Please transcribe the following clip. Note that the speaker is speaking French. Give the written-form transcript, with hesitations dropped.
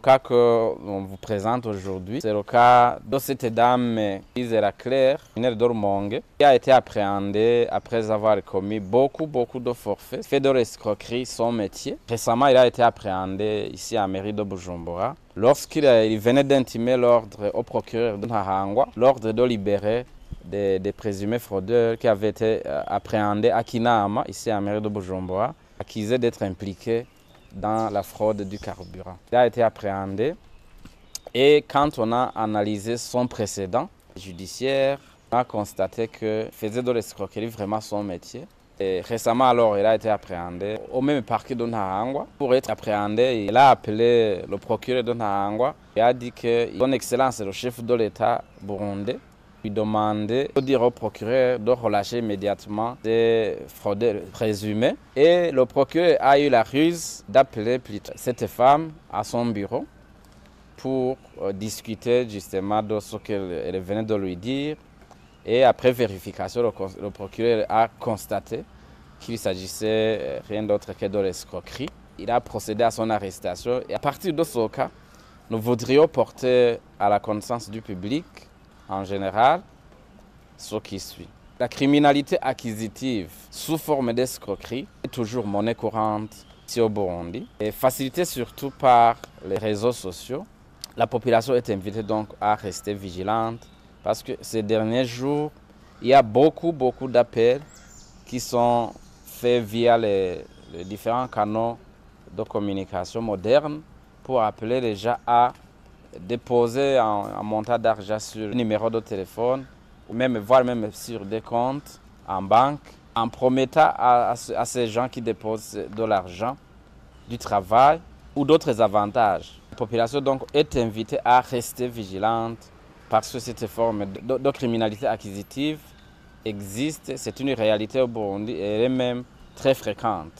cas qu'on vous présente aujourd'hui, c'est le cas de cette dame Isera Claire, mineure d'Ormonge, qui a été appréhendée après avoir commis beaucoup de forfaits, fait de l'escroquerie son métier. Récemment, il a été appréhendé ici à la mairie de Bujumbura lorsqu'il venait d'intimer l'ordre au procureur de Ntahangwa, l'ordre de libérer des présumés fraudeurs qui avaient été appréhendés à Kinama, ici à la mairie de Bujumbura, accusés d'être impliqués dans la fraude du carburant. Il a été appréhendé et quand on a analysé son précédent judiciaire, on a constaté qu'il faisait de l'escroquerie vraiment son métier. Et récemment alors, il a été appréhendé au même parquet de Ntahangwa. Pour être appréhendé, il a appelé le procureur de Ntahangwa et a dit que son Excellence, le chef de l'État burundais, lui demandait de dire au procureur de relâcher immédiatement des fraudeurs présumés. Et le procureur a eu la ruse d'appeler cette femme à son bureau pour discuter justement de ce qu'elle venait de lui dire. Et après vérification, le procureur a constaté qu'il s'agissait rien d'autre que de l'escroquerie. Il a procédé à son arrestation et à partir de ce cas, nous voudrions porter à la connaissance du public en général ce qui suit. La criminalité acquisitive sous forme d'escroquerie est toujours monnaie courante ici au Burundi et facilitée surtout par les réseaux sociaux. La population est invitée donc à rester vigilante parce que ces derniers jours, il y a beaucoup d'appels qui sont faits via les différents canaux de communication modernes pour appeler les gens à déposer un montant d'argent sur le numéro de téléphone, ou voire même sur des comptes en banque, en promettant à ces gens qui déposent de l'argent, du travail ou d'autres avantages. La population donc est invitée à rester vigilante parce que cette forme de criminalité acquisitive existe, c'est une réalité au Burundi et elle est même très fréquente.